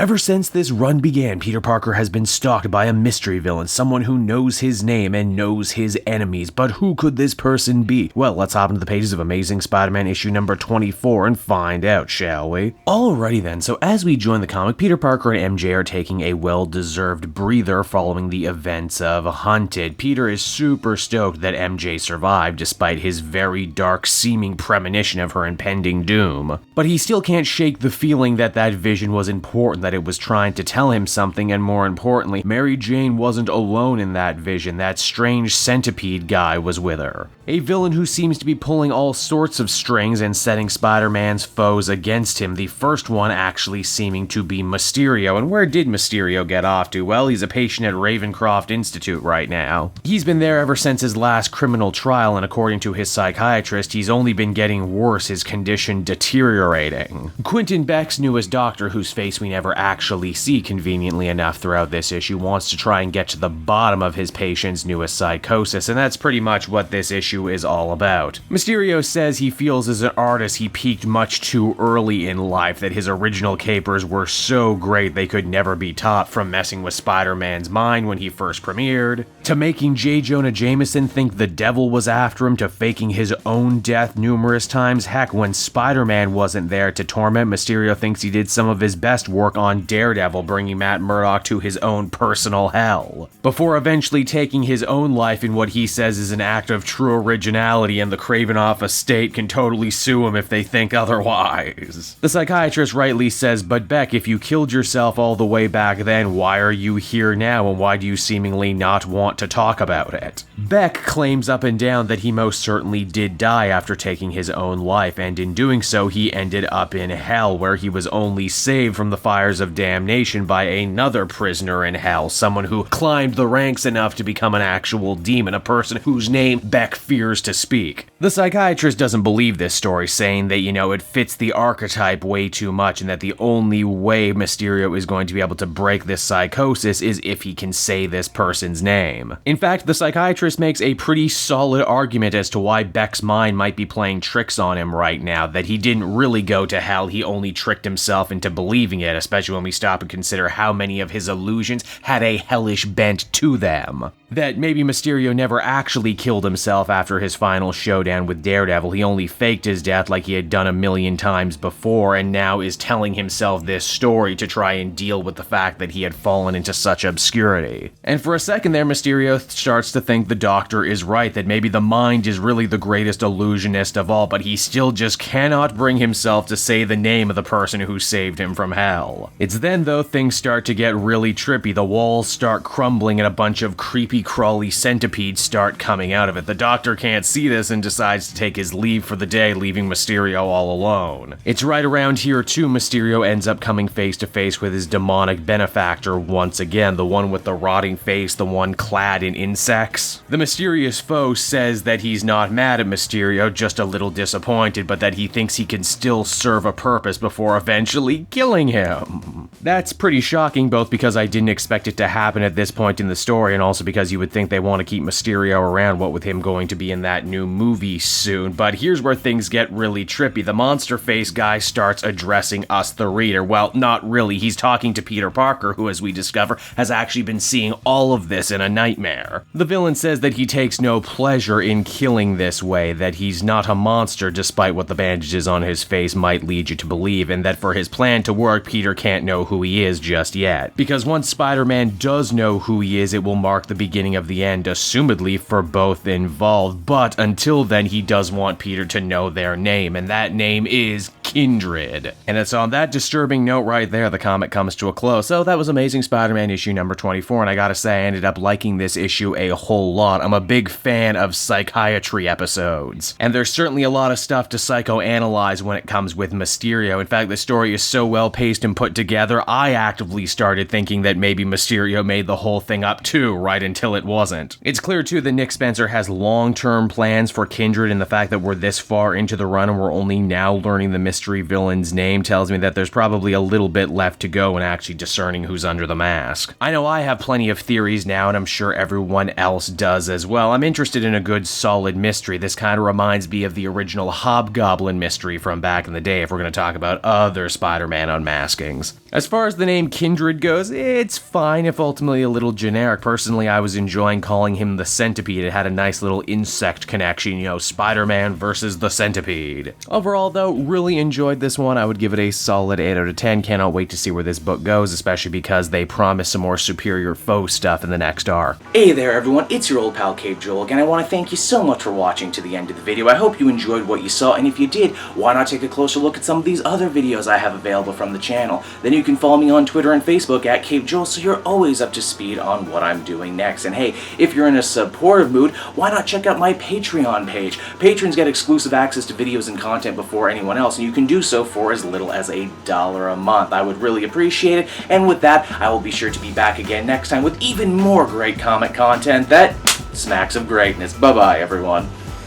Ever since this run began, Peter Parker has been stalked by a mystery villain, someone who knows his name and knows his enemies. But who could this person be? Well, let's hop into the pages of Amazing Spider-Man issue number 24 and find out, shall we? Alrighty then, so as we join the comic, Peter Parker and MJ are taking a well-deserved breather following the events of Hunted. Peter is super stoked that MJ survived, despite his very dark-seeming premonition of her impending doom. But he still can't shake the feeling that that vision was important, that it was trying to tell him something, and more importantly, Mary Jane wasn't alone in that vision. That strange centipede guy was with her. A villain who seems to be pulling all sorts of strings and setting Spider-Man's foes against him, the first one actually seeming to be Mysterio. And where did Mysterio get off to? Well, he's a patient at Ravencroft Institute right now. He's been there ever since his last criminal trial, and according to his psychiatrist, he's only been getting worse, his condition deteriorating. Quentin Beck's newest doctor, whose face we never actually see conveniently enough throughout this issue, wants to try and get to the bottom of his patient's newest psychosis, and that's pretty much what this issue is all about. Mysterio says he feels as an artist he peaked much too early in life, that his original capers were so great they could never be topped, from messing with Spider-Man's mind when he first premiered, to making J. Jonah Jameson think the devil was after him, to faking his own death numerous times. Heck, when Spider-Man wasn't there to torment, Mysterio thinks he did some of his best work on Daredevil, bringing Matt Murdock to his own personal hell, before eventually taking his own life in what he says is an act of true originality, and the Kravenoff estate can totally sue him if they think otherwise. The psychiatrist rightly says, but Beck, if you killed yourself all the way back then, why are you here now, and why do you seemingly not want to talk about it? Beck claims up and down that he most certainly did die after taking his own life, and in doing so he ended up in hell, where he was only saved from the fires of damnation by another prisoner in hell, someone who climbed the ranks enough to become an actual demon, a person whose name Beck fears to speak. The psychiatrist doesn't believe this story, saying that, it fits the archetype way too much, and that the only way Mysterio is going to be able to break this psychosis is if he can say this person's name. In fact, the psychiatrist makes a pretty solid argument as to why Beck's mind might be playing tricks on him right now, that he didn't really go to hell, he only tricked himself into believing it, especially when we stop and consider how many of his illusions had a hellish bent to them. That maybe Mysterio never actually killed himself after his final showdown with Daredevil, he only faked his death like he had done a million times before, and now is telling himself this story to try and deal with the fact that he had fallen into such obscurity. And for a second there, Mysterio starts to think the Doctor is right, that maybe the mind is really the greatest illusionist of all, but he still just cannot bring himself to say the name of the person who saved him from hell. It's then, though, things start to get really trippy. The walls start crumbling and a bunch of creepy crawly centipedes start coming out of it. The Doctor can't see this and decides to take his leave for the day, leaving Mysterio all alone. It's right around here too Mysterio ends up coming face to face with his demonic benefactor once again, the one with the rotting face, the one clad in insects. The mysterious foe says that he's not mad at Mysterio, just a little disappointed, but that he thinks he can still serve a purpose before eventually killing him. That's pretty shocking, both because I didn't expect it to happen at this point in the story, and also because you would think they want to keep Mysterio around, what with him going to be in that new movie soon. But here's where things get really trippy. The monster face guy starts addressing us, the reader. Well, not really. He's talking to Peter Parker, who, as we discover, has actually been seeing all of this in a nightmare. The villain says that he takes no pleasure in killing this way, that he's not a monster despite what the bandages on his face might lead you to believe, and that for his plan to work, Peter can't know who he is just yet. Because once Spider-Man does know who he is, it will mark the beginning of the end, assumedly for both involved, but until then he does want Peter to know their name, and that name is Kindred. And it's on that disturbing note right there the comic comes to a close. So that was Amazing Spider-Man issue number 24, and I gotta say I ended up liking this issue a whole lot. I'm a big fan of psychiatry episodes, and there's certainly a lot of stuff to psychoanalyze when it comes with Mysterio. In fact, the story is so well paced and put together, I actively started thinking that maybe Mysterio made the whole thing up too, right until it wasn't. It's clear too that Nick Spencer has long-term plans for Kindred, and the fact that we're this far into the run and we're only now learning the mystery mystery villain's name tells me that there's probably a little bit left to go in actually discerning who's under the mask. I know I have plenty of theories now, and I'm sure everyone else does as well. I'm interested in a good solid mystery. This kind of reminds me of the original Hobgoblin mystery from back in the day, if we're going to talk about other Spider-Man unmaskings. As far as the name Kindred goes, it's fine if ultimately a little generic. Personally, I was enjoying calling him the Centipede. It had a nice little insect connection, you know, Spider-Man versus the Centipede. Overall, though, really enjoyed this one. I would give it a solid 8 out of 10. Cannot wait to see where this book goes, especially because they promise some more superior foe stuff in the next arc. Hey there everyone, it's your old pal Cape Joel again. I want to thank you so much for watching to the end of the video. I hope you enjoyed what you saw, and if you did, why not take a closer look at some of these other videos I have available from the channel. Then you can follow me on Twitter and Facebook at Cape Joel, so you're always up to speed on what I'm doing next. And hey, if you're in a supportive mood, why not check out my Patreon page? Patrons get exclusive access to videos and content before anyone else, and you can do so for as little as $1 a month. I would really appreciate it, and with that, I will be sure to be back again next time with even more great comic content that smacks of greatness. Bye-bye, everyone.